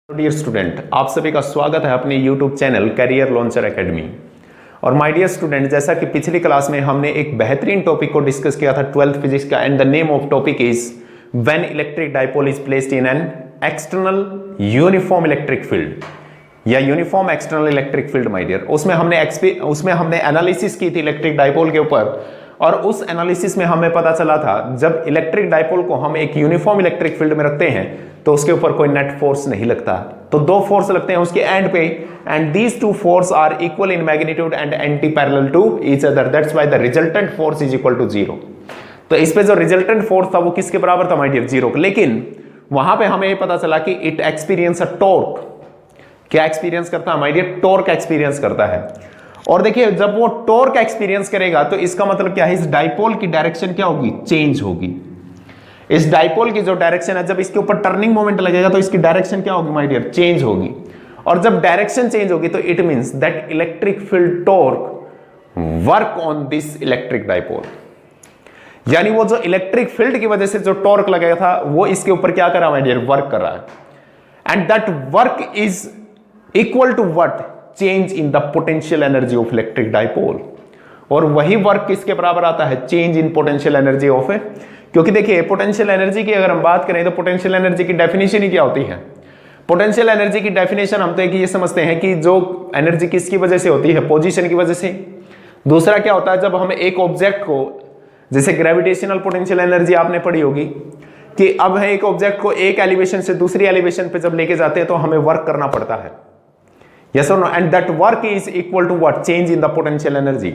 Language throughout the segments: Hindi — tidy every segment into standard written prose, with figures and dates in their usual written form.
डियर स्टूडेंट, आप सभी का स्वागत है अपने YouTube channel career launcher academy. और माय डियर स्टूडेंट, जैसा कि पिछली क्लास में हमने एक बेहतरीन टॉपिक को डिस्कस किया था 12th फिजिक्स का, and the name of topic is when electric dipole is placed in an external uniform electric field या uniform external electric field. My dear, उसमें हमने एनालिसिस की थी इलेक्ट्रिक डाइपोल के ऊपर, और उस एनालिसिस में हमें पता चला था जब इलेक्ट्रिक डाइपोल को हम एक यूनिफॉर्म इलेक्ट्रिक फील्ड में रखते हैं तो उसके ऊपर कोई नेट फोर्स नहीं लगता, तो दो फोर्स लगते हैं उसके एंड पे, and these two force are equal in magnitude and anti parallel to each other, that's why the resultant force is equal to zero. तो इस पे जो रिजल्टेंट फोर्स था वो किसके बराबर था माय डियर? जीरो। लेकिन वहां पे हमें पता चला कि इट एक्सपीरियंस अ टॉर्क। क्या एक्सपीरियंस करता है माय डियर? टॉर्क एक्सपीरियंस करता है। और देखिए, जब वो टॉर्क एक्सपीरियंस करेगा तो इसका मतलब क्या है? इस डाइपोल की डायरेक्शन क्या होगी? चेंज होगी। इस डाइपोल की जो डायरेक्शन है, जब इसके ऊपर टर्निंग मोमेंट लगेगा तो इसकी डायरेक्शन क्या होगी माय डियर? चेंज होगी। और जब डायरेक्शन चेंज होगी तो it means that electric field torque work on this electric dipole, यानी वो जो इलेक्ट्रिक फील्ड की वजह से जो टॉर्क लगेगा था वो इसके ऊपर क्या कर रहा है माय डियर? वर्क कर रहा है। And that work is equal to what? Change in the potential energy of electric dipole. और वही वर्क किसके बराबर आता है? Change in potential energy of A. क्योंकि देखिए, पोटेंशियल एनर्जी की अगर हम बात करें तो पोटेंशियल एनर्जी की डेफिनेशन ही क्या होती है? पोटेंशियल एनर्जी की डेफिनेशन हम तो एक ये समझते हैं कि जो एनर्जी किसकी वजह से होती है? पोजीशन की वजह से। दूसरा क्या होता है? जब हम एक ऑब्जेक्ट को, जैसे ग्रेविटेशनल पोटेंशियल एनर्जी आपने पढ़ी होगी कि अब है एक ऑब्जेक्ट को एक एलिवेशन से दूसरी एलिवेशन पे जब लेके जाते हैं तो हमें वर्क करना पड़ता है। Yes or no? And that work is equal to what? Change in the potential energy.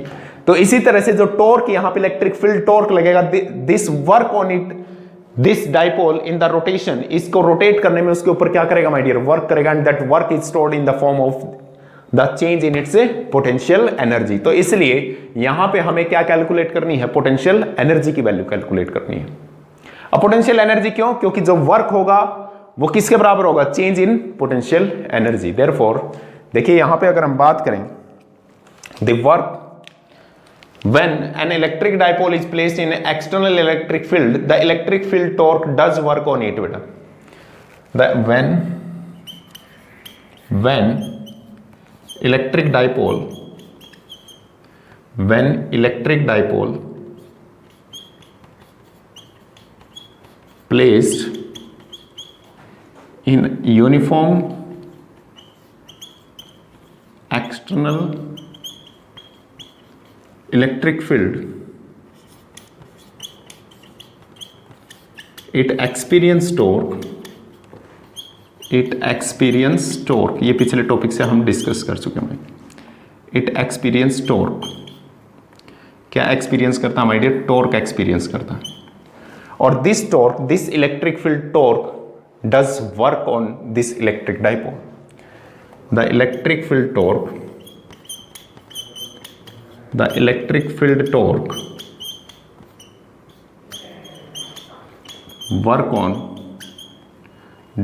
तो इसी तरह से जो टॉर्क, यहाँ पे इलेक्ट्रिक फील्ड टॉर्क लगेगा, this work on it, this dipole in the rotation, इसको रोटेट करने में उसके ऊपर क्या करेगा माय डियर? वर्क करेगा। And that work is stored in the form of the change in its potential energy. तो इसलिए यहां पे हमें क्या कैलकुलेट करनी है? पोटेंशियल एनर्जी की वैल्यू कैलकुलेट करनी है। अब पोटेंशियल एनर्जी क्यों? क्योंकि जो वर्क होगा वो किसके बराबर होगा? Change in potential energy. Therefore देखिए, यहां पे अगर हम बात करें the work when an electric dipole is placed in an external electric field, the electric field torque does work on it beta. When electric dipole placed in uniform external electric field, it experience torque, ये पिछले टॉपिक से हम डिस्कस कर चुके हैं। It experience torque. क्या एक्सपीरियंस करता है माय डियर? टॉर्क एक्सपीरियंस करता है। और this torque, this electric field torque does work on this electric dipole. The electric field torque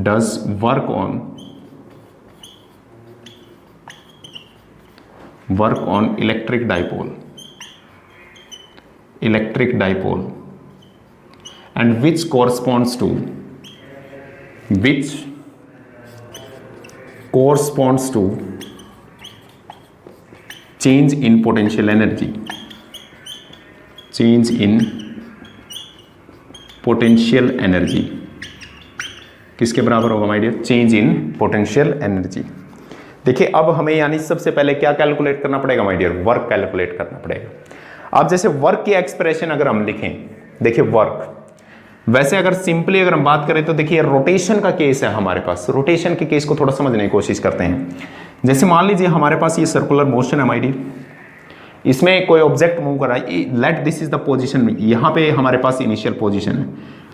does work on electric dipole, and which corresponds to change in potential energy. किसके बराबर होगा my dear? Change in potential energy. देखिए, अब हमें यानी सबसे पहले क्या कैलकुलेट करना पड़ेगा माय डियर? वर्क कैलकुलेट करना पड़ेगा। अब जैसे वर्क की एक्सप्रेशन अगर हम लिखें, देखिए वर्क, वैसे अगर सिंपली अगर हम बात करें तो देखिए रोटेशन का केस है हमारे पास। रोटेशन के केस को थोड़ा समझने की कोशिश करते हैं। जैसे मान लीजिए हमारे पास ये सर्कुलर मोशन है माय डियर, इसमें कोई ऑब्जेक्ट मूव कर रहा है। Let this is the position, यहाँ पे हमारे पास इनिशियल पोजीशन है,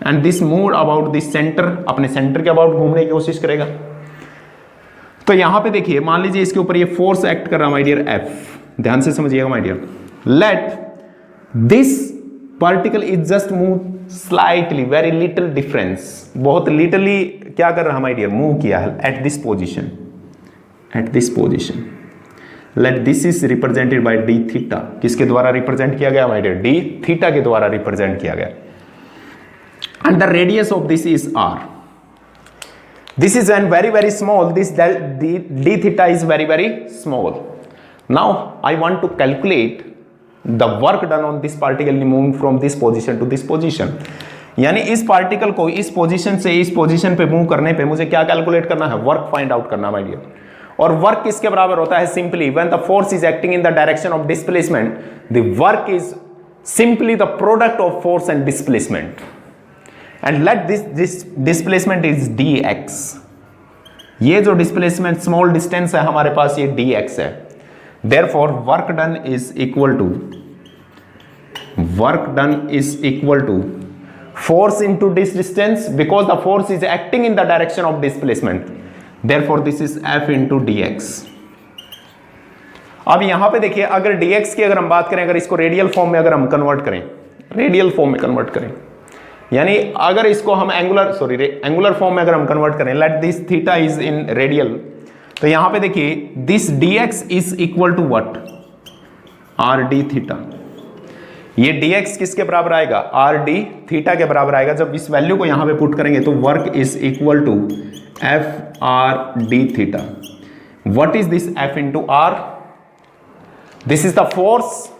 and this move about this centre, अपने सेंटर के अबाउट घूमने की कोशिश करेगा। तो यहाँ पे देखिए, मान लीजिए इसके ऊपर ये फोर्स एक्ट कर रहा है माय डियर एफ। ध्यान से समझिएगा my dear. Let this particle is just move slightly, very little difference, बहुत लिटली क्या कर रहा है माय डियर? मूव किया है at this position. Let this is represented by D theta. किसके द्वारा रिप्रेजेंट किया गया माय डियर? डी थीटा के द्वारा रिप्रेजेंट किया गया। And the radius of this is R. This is when very small, this d theta is very small. Now I want to calculate the work done on this particle moving from this position to this position. यानी इस पार्टिकल को इस पोजीशन से इस पोजीशन पे मूव करने पे मुझे क्या कैलकुलेट करना है, वर्क फाइंड आउट करना माय डियर. और वर्क किसके बराबर होता है, simply when the force is acting in the direction of displacement the work is simply the product of force and displacement. And let this displacement is dx. ये जो डिस्प्लेसमेंट स्मॉल डिस्टेंस है हमारे पास, ये dx है. Therefore work done is equal to force into this distance because the force is acting in the direction of displacement. Therefore this is F into dx. अब यहां पे देखिए, अगर dx की अगर हम बात करें, अगर इसको रेडियल फॉर्म में अगर हम कन्वर्ट करें, यानी अगर इसको हम एंगुलर फॉर्म में अगर हम कन्वर्ट करें, let this theta is in radial, तो यहां पे देखिए this dx is equal to what, R D theta. ये dx किसके बराबर आएगा, आर डी थीटा के बराबर आएगा. जब इस वैल्यू को यहां पे पुट करेंगे तो work is equal to F R D theta. What is this F into R, this is the force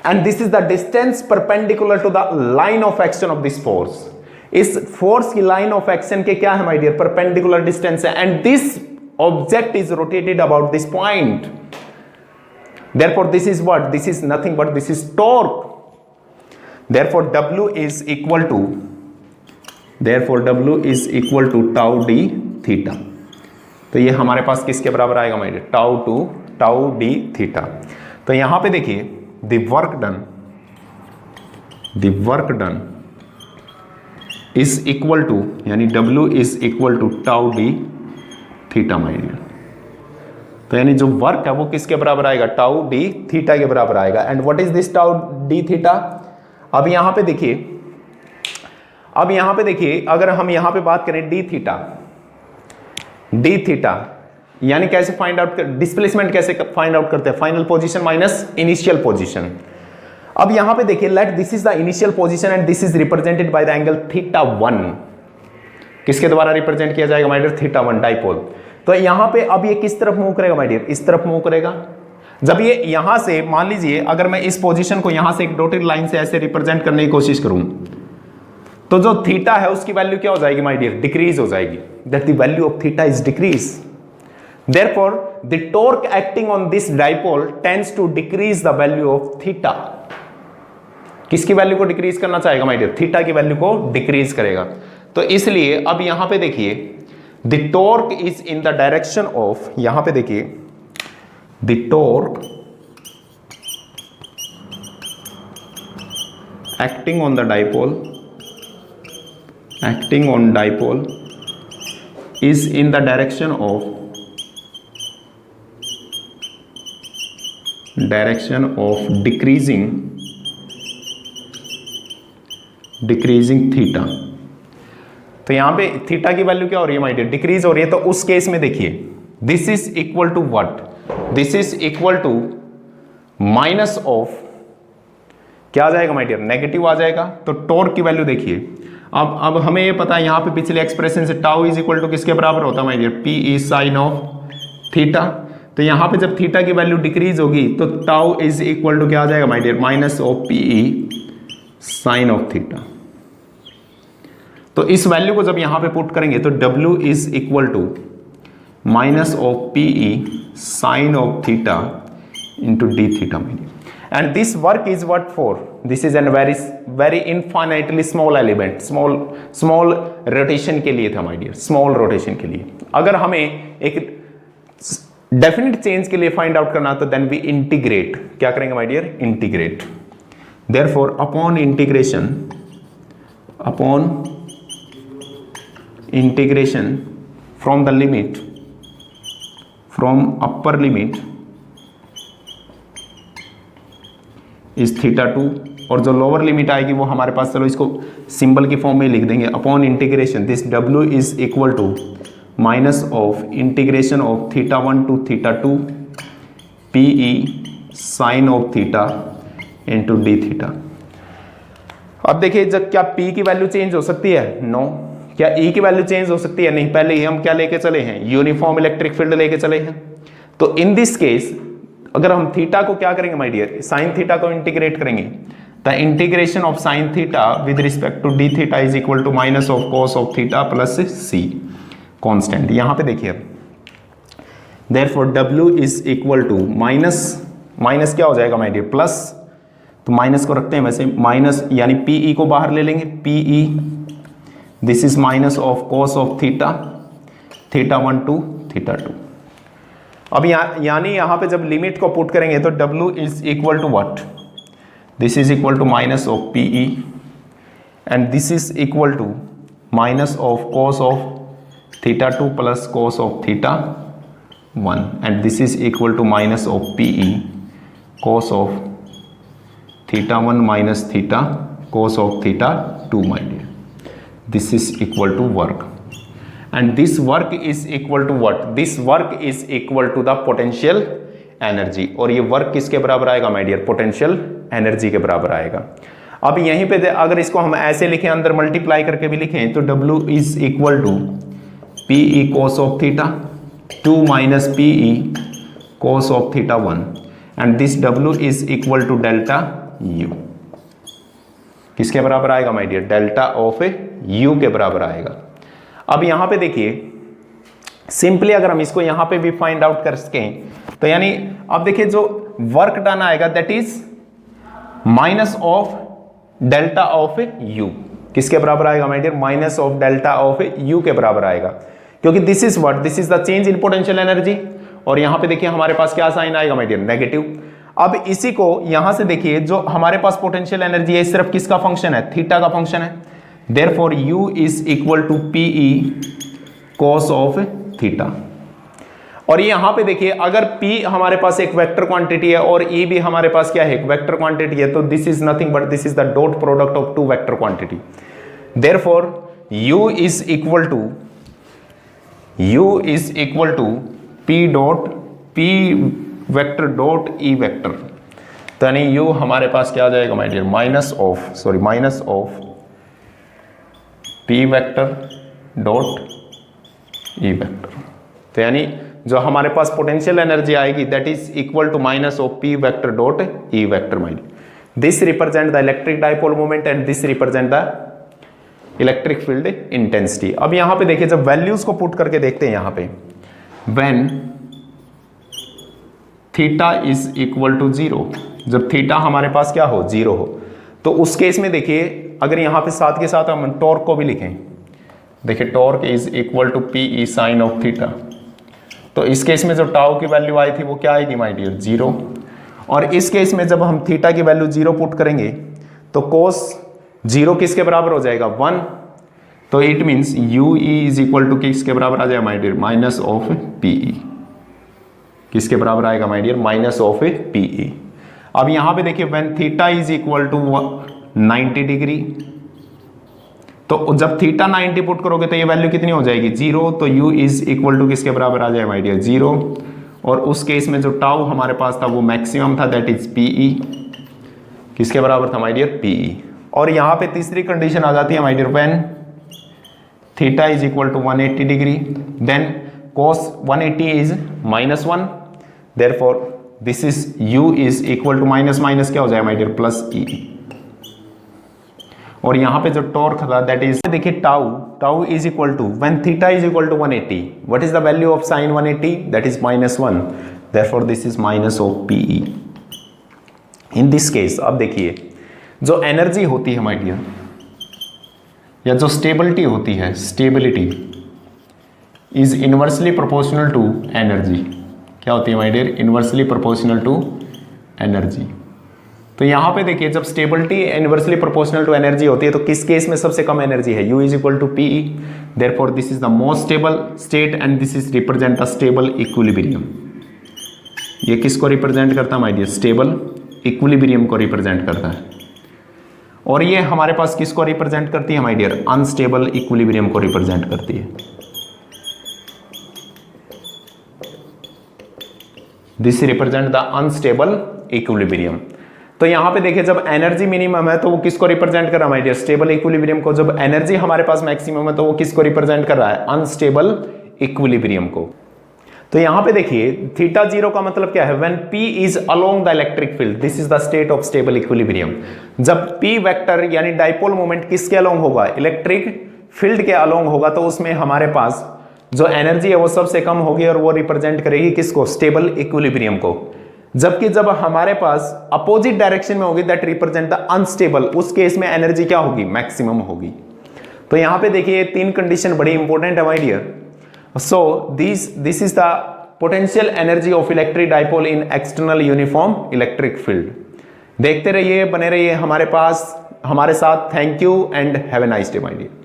and this is the distance perpendicular to the line of action of this force. इस फोर्स की लाइन ऑफ एक्शन के क्या है माय डियर, परपेंडिकुलर डिस्टेंस है. And this object is rotated about this point. Therefore this is what, this is nothing but this is torque. Therefore W is equal to tau d theta. तो ये हमारे पास किसके बराबर आएगा my dear, tau D theta. तो यहां पे देखिए the work done is equal to, यानी W is equal to tau d theta my dear. तो यानी जो वर्क है वो किसके बराबर आएगा, टाउ डी थीटा के बराबर आएगा. And what is this tau D theta. अब यहां पे देखिए, अगर हम यहां पे बात करें डी थीटा यानी कैसे फाइंड आउट, डिस्प्लेसमेंट कैसे फाइंड आउट करते हैं, final position minus initial position. अब यहां पे देखिए, let this is the initial position and this is represented by the angle theta 1. किसके द्वारा रिप्रेजेंट किया जाएगा माय डियर, थीटा 1 डाइपोल. तो यहां पे अब ये किस तरफ मूव करेगा माय डियर, इस तरफ मूव करेगा. जब ये यहां से, मान लीजिए अगर मैं इस पोजीशन को यहां से एक डॉटेड लाइन से ऐसे रिप्रेजेंट करने की कोशिश करूं, तो जो थीटा है उसकी वैल्यू क्या हो जाएगी माय डियर, डिक्रीज हो जाएगी. That the value of theta is decrease. Therefore the torque acting on this dipole tends to decrease the value of theta. किसकी वैल्यू को डिक्रीज करना चाहेगा माय डियर, थीटा की वैल्यू को डिक्रीज करेगा. तो इसलिए अब यहां पे देखिए the torque is in the direction of, यहां पे देखिए the torque acting on dipole is in the direction of decreasing theta. तो यहां पे थीटा की वैल्यू क्या हो रही है माय डियर, डिक्रीज हो रही है. तो उस केस में देखिए this is equal to what, this is equal to minus of, क्या आ जाएगा माय डियर, नेगेटिव आ जाएगा. तो टॉर्क की वैल्यू देखिए, अब हमें ये पता है यहां पे पिछले एक्सप्रेशन से टाउ इज इक्वल टू किसके बराबर होता है my dear, P E sine of theta. तो यहां पे जब थीटा की वैल्यू डिक्रीज होगी तो टाउ इज इक्वल टू क्या आ जाएगा my dear, minus of P E sine of theta. तो इस वैल्यू को जब यहां पे पुट करेंगे तो W is equal to minus of P E sine of theta into D theta. And this work is what for, this is an very infinitely small element, small rotation के लिए था माय डियर, स्मॉल रोटेशन के लिए. अगर हमें एक डेफिनेट चेंज के लिए फाइंड आउट करना तो देन वी इंटीग्रेट, क्या करेंगे my dear, integrate. Therefore upon integration from the limit, from upper limit is theta 2, और जो लोअर लिमिट आएगी वो हमारे पास, चलो इसको सिंबल की फॉर्म में लिख देंगे, upon integration this W is equal to minus of integration of theta 1 to theta 2 P E sine of theta into D theta. अब देखिए जब क्या P की वैल्यू चेंज हो सकती है, नो. क्या E की वैल्यू चेंज हो सकती है? नहीं, पहले ही हम क्या लेके चले हैं, यूनिफॉर्म इलेक्ट्रिक फील्ड लेके चले हैं। तो इन दिस केस अगर हम थीटा को क्या करेंगे माय डियर, साइन थीटा को इंटीग्रेट करेंगे, the integration of sine theta with respect to D theta is equal to minus of cos of theta plus C constant. यहां पे देखिए therefore W is equal to minus क्या हो जाएगा माय डियर, प्लस, तो माइनस को रखते हैं वैसे, माइनस यानी PE को बाहर ले लेंगे, PE this is minus of cos of theta, theta 1 to theta 2। अब यानी यहां पे जब लिमिट को पुट करेंगे तो W is equal to what, this is equal to minus of PE and this is equal to minus of cos of theta 2 plus cos of theta 1 and this is equal to minus of PE cos of theta 1 minus theta cos of theta 2 my dear. This is equal to work and this work is equal to what? This work is equal to the potential energy और ये वर्क किसके बराबर आएगा my dear? पोटेंशियल एनर्जी के बराबर आएगा। अब यहीं पे अगर इसको हम ऐसे लिखें, अंदर मल्टीप्लाई करके भी लिखें, तो W is equal to PE cos of theta 2 minus PE cos of theta 1 and this W is equal to delta U। किसके बराबर आएगा my dear? Delta of U के बराबर आएगा। अब यहां पे देखिए सिंपली अगर हम इसको यहां पे भी फाइंड आउट कर सकें तो यानी अब देखिए जो वर्क डन आएगा that is minus of delta of U। किसके बराबर आएगा my dear? Minus of delta of U के बराबर आएगा, क्योंकि this is what, this is the change in potential energy और यहां पे देखिए हमारे पास क्या साइन आएगा माय डियर? नेगेटिव। अब इसी को यहां से देखिए जो हमारे पास पोटेंशियल एनर्जी है सिर्फ किसका फंक्शन है? थीटा का फंक्शन है। Therefore U is equal to PE cos of theta. और ये यहां पे देखिए अगर P हमारे पास एक वेक्टर क्वांटिटी है और E भी हमारे पास क्या है? एक वेक्टर क्वांटिटी है, तो this is nothing but this is the dot product of two vector quantity. Therefore U is equal to P dot P vector dot E vector, तो यानी U हमारे पास क्या आ जाएगा my dear? Minus of P vector dot E vector. तो यानी जो हमारे पास पोटेंशियल एनर्जी आएगी that is equal to minus of P vector dot E vector my dear. This represent the electric dipole moment and this represent the electric field intensity. अब यहां पे देखिए जब वैल्यूज को पुट करके देखते हैं यहां पे, when theta is equal to 0, जब थीटा हमारे पास क्या हो? 0 हो, तो उस केस में देखिए अगर यहां पे साथ के साथ हम टॉर्क को भी लिखें, देखिए torque is equal to PE sine of theta, तो इस केस में जो टाउ की वैल्यू आई थी वो क्या आएगी माय डियर? 0। और इस केस में जब हम थीटा की वैल्यू 0 पुट करेंगे तो कोस 0 किसके बराबर हो जाएगा? 1। तो it means UE is equal to किसके बराबर आ जाएगा my dear? Minus of PE। किसके बराबर आएगा my dear? Minus of PE। अब यहां पे देखिए when theta is equal to 90 degree, तो जब थीटा 90 पुट करोगे तो ये वैल्यू कितनी हो जाएगी? 0। तो U इज इक्वल टू किसके बराबर आ जाएगा माय डियर? 0। और उस केस में जो टाउ हमारे पास था वो मैक्सिमम था दैट इज PE। किसके बराबर था माय डियर? PE। और यहां पे तीसरी कंडीशन आ जाती है my dear, when theta is equal to 180 degree then cos 180 is -1। Therefore, this is U is equal to minus क्या हो जाएगा माय डियर? Plus E। और यहां पे जो टॉर्क था दैट इज देखिए tau is equal to when theta is equal to 180, what is the value of sine 180? That is -1। Therefore, this is minus of PE। In this case अब देखिए जो एनर्जी होती है माय डियर या जो स्टेबिलिटी होती है, stability is inversely proportional to energy. क्या होती है my dear? Inversely proportional to energy. तो यहां पे देखिए जब stability inversely proportional to energy होती है तो किस केस में सबसे कम एनर्जी है? U is equal to PE। Therefore this is the most stable state and this is represent the stable equilibrium. ये किसको रिप्रेजेंट करता है माय डियर? स्टेबल इक्विलिब्रियम को रिप्रेजेंट करता है। और ये हमारे पास किसको रिप्रेजेंट करती है माय डियर? अनस्टेबल इक्विलिब्रियम को रिप्रेजेंट करती है। This represent the unstable equilibrium. तो यहां पे देखिए जब एनर्जी मिनिमम है तो वो किसको रिप्रेजेंट कर रहा है माय डियर, स्टेबल इक्विलिब्रियम को। जब एनर्जी हमारे पास मैक्सिमम है तो वो किसको रिप्रेजेंट कर रहा है, अनस्टेबल इक्विलिब्रियम को। तो यहां पे देखिए थीटा जीरो का मतलब क्या है, when P is along the electric field this is the state of stable equilibrium. जब P वेक्टर यानी डाइपोल मोमेंट किसके अलोंग होगा, इलेक्ट्रिक फील्ड के अलोंग होगा, तो उसमें हमारे पास जो एनर्जी है वो सबसे कम होगी और वो रिप्रेजेंट करेगी किसको, स्टेबल इक्विलिब्रियम को। जबकि जब हमारे पास अपोजिट डायरेक्शन में होगी दैट रिप्रेजेंट द अनस्टेबल, उस केस में एनर्जी क्या होगी, मैक्सिमम होगी। तो यहां पे देखिए तीन कंडीशन बड़ी इंपॉर्टेंट है my dear. So this is the potential energy of electric dipole in external uniform electric field। देखते रहिए, बने रहिए हमारे पास, हमारे साथ। Thank you and have a nice day my dear.